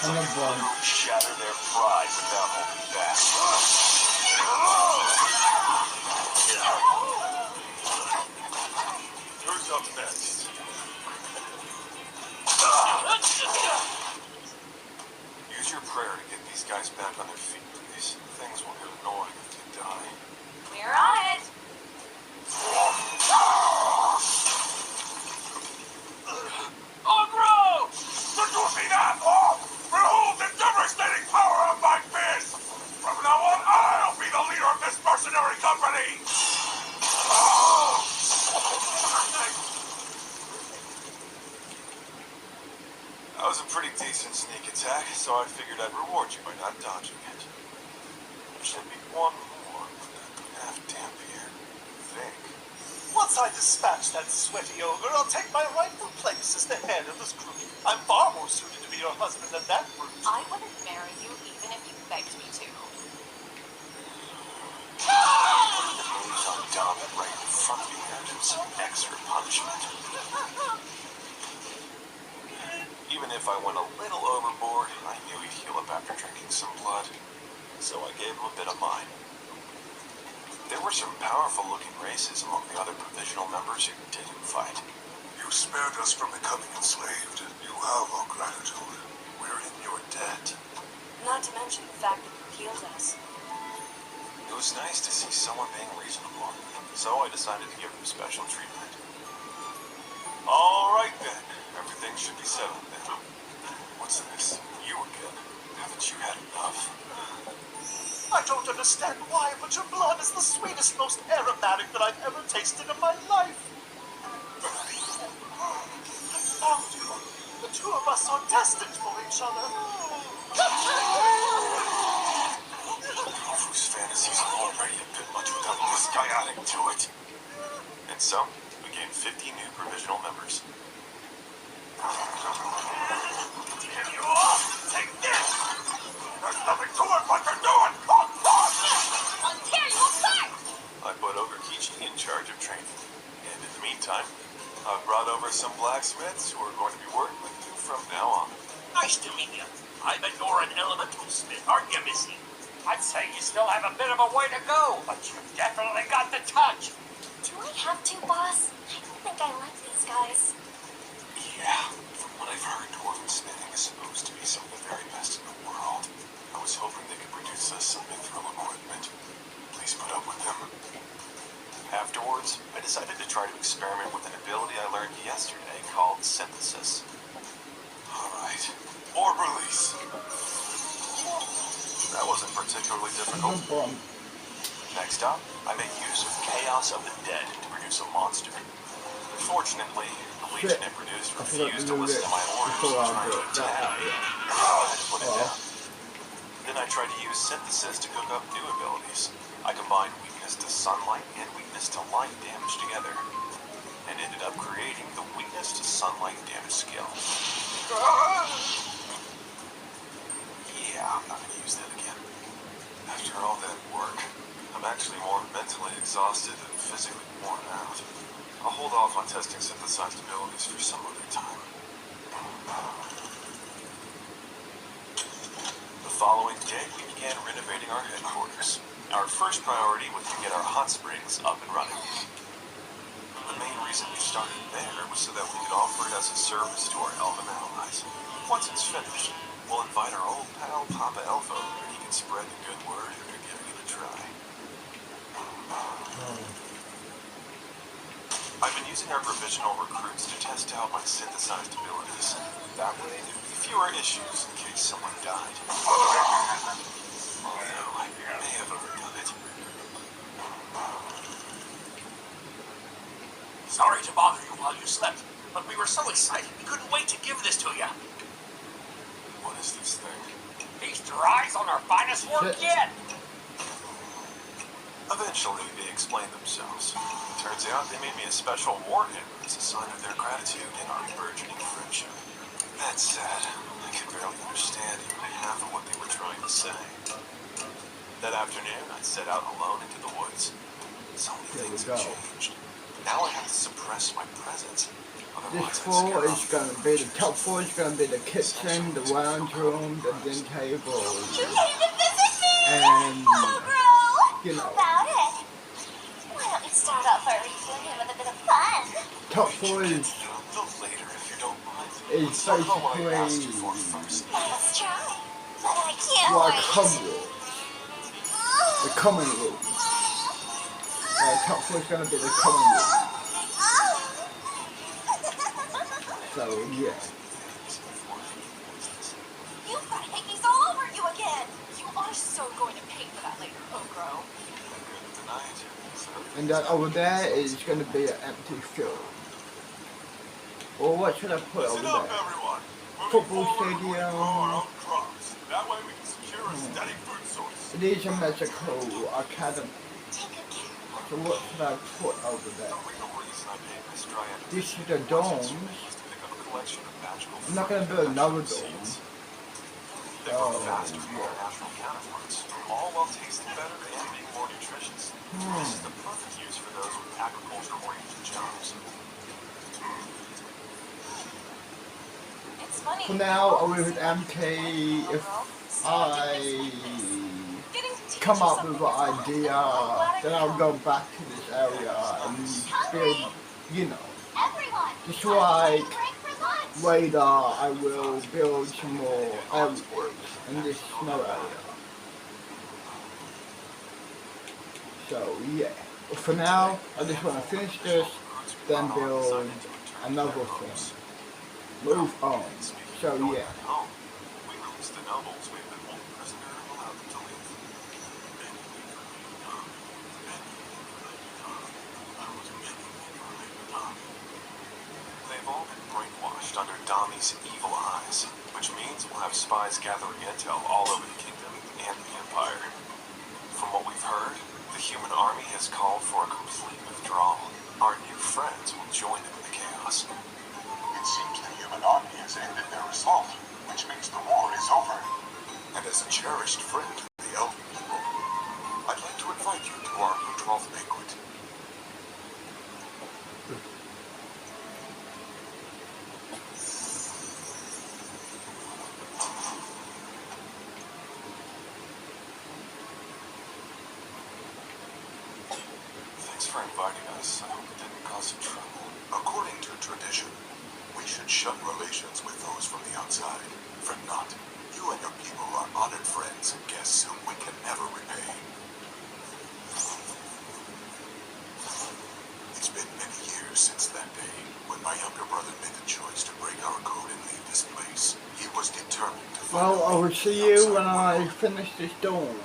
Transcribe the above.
like I'm a done. glue, shatter their pride without holding back. Who's up next? Use your prayer to get these guys back on their feet, please. Things will get annoying if they die. We're on it. Ogro! Reducing asshole! Behold the devastating power of my fist! From now on, I'll be the leader of this mercenary company! That was a pretty decent sneak attack, so I figured I'd reward you by not dodging it. There should be one more with that half-damn beard. Think. Once I dispatch that sweaty ogre, I'll take my rightful place as the head of this group. I'm far more suited to be your husband than that brute. I wouldn't marry you even if you begged me to. Putting the moves on Donovan right in front of you earned him some extra punishment. Even if I went a little overboard, I knew he'd heal up after drinking some blood, so I gave him a bit of mine. There were some powerful-looking races among the other provisional members who didn't fight. You spared us from becoming enslaved. You have our gratitude. We're in your debt. Not to mention the fact that you healed us. It was nice to see someone being reasonable, so I decided to give him special treatment. All right then, everything should be settled now. What's this? You again? Haven't you had enough? I don't understand why, but your blood is the sweetest, most aromatic that I've ever tasted in my life. I found you. The two of us are destined for each other. Whose fantasies are already a bit much without this guy adding to it. And so, we gained 50 new provisional members. Get you off! Take this! There's nothing to it but you're doing! I'll tear you apart! I put Ogerkichi in charge of training. And in the meantime, I've brought over some blacksmiths who are going to be working with you from now on. Nice to meet you. I bet you're an elemental smith, aren't you, Missy? I'd say you still have a bit of a way to go, but you've definitely got the touch. Do I have to, boss? I don't think I like these guys. Yeah, from what I've heard, dwarven smithing is supposed to be some of the very best in the world. I was hoping they could produce us some mithril equipment. Please put up with them. Afterwards, I decided to try to experiment with an ability I learned yesterday called synthesis. Alright, orb release. That wasn't particularly difficult. Next up, I made use of Chaos of the Dead to produce a monster. Fortunately, the legion it produced refused to listen to my orders and tried to attack me. I had to put it down. Then I tried to use synthesis to cook up new abilities. I combined weakness to sunlight and weakness to light damage together, and ended up creating the weakness to sunlight damage skill. Yeah, I'm not gonna use that again. After all that work, I'm actually more mentally exhausted than physically worn out. I'll hold off on testing synthesized abilities for some other time. The following day, we began renovating our headquarters. Our first priority was to get our hot springs up and running. The main reason we started there was so that we could offer it as a service to our elven allies. Once it's finished, we'll invite our old pal Papa Elf over and he can spread the good word after giving it a try. I've been using our provisional recruits to test out my synthesized abilities. That way, there'd be fewer issues in case someone died. Although, I may have overdone it. Sorry to bother you while you slept, but we were so excited we couldn't wait to give this to you. What is this thing? Feast your eyes on our finest work yet. Eventually, they explained themselves. Turns out they made me a special warhammer as a sign of their gratitude and our burgeoning friendship. That said, I could barely understand even half of what they were trying to say. That afternoon, I set out alone into the woods. So many things have changed. Now I have to suppress my presence. Otherwise, I'd floor scare is off going to be, the top floor is going to be the kitchen, the lounge room, the dinner table, You came to visit me! and, Oh, bro! you know. How about it? Why don't we start off our reunion with a bit of fun? top floor a is little later if you don't mind. is Let's talk about what I asked you basically for first. Let us try. But I can't like wait. homework, the common room. Top floor is going to be the common room. So, yeah. You've got hickeys all over you again. You are so going to pay for that later, Ogro. And that over there is going to be an empty field. Or what should I put over Listen up, there? everyone. Football Moving forward, we stadium. grow our own crops. That way we can secure a steady food source. It is a magical academy. Take good care. So what should I put over there? The real reason I paid Miss Dryad to This is visit the me domes. was to pick up a collection of magical I'm not going to fruit build and another vegetable dome. seeds. They grow faster than their natural counterparts, all while tasting better and being more nutritious. This is the perfect use for those with agriculture-oriented jobs. It's funny. For now, I'll leave it empty. If I come up with an idea, then I'll go back to this area and build, you know. Everyone. Just like Break for lunch. later, I will build some more areas in this snow area. So yeah, but for now, I just want to finish this, then build another thing. Move on. So yeah. Home, we released the nobles we've been holding prisoner and allowed them to leave. They've all been brainwashed under Dami's evil eyes, which means we'll have spies gathering intel all over the kingdom and the empire. From what we've heard, the human army has called for a complete withdrawal. Our new friends will join them in the chaos. It seems the human army has ended their assault, which means the war is over. And as a cherished friend of the elven people, I'd like to invite you to our Ludroth banquet. Thanks for inviting us. I hope it didn't cause some trouble. According to tradition, we should shun relations with those from the outside. Fret not. You and your people are honored friends and guests whom we can never repay. It's been many years since that day, when my younger brother made the choice to break our code and leave this place. He was determined to find Well, I a will way to see the you outside when I world. finish this dome.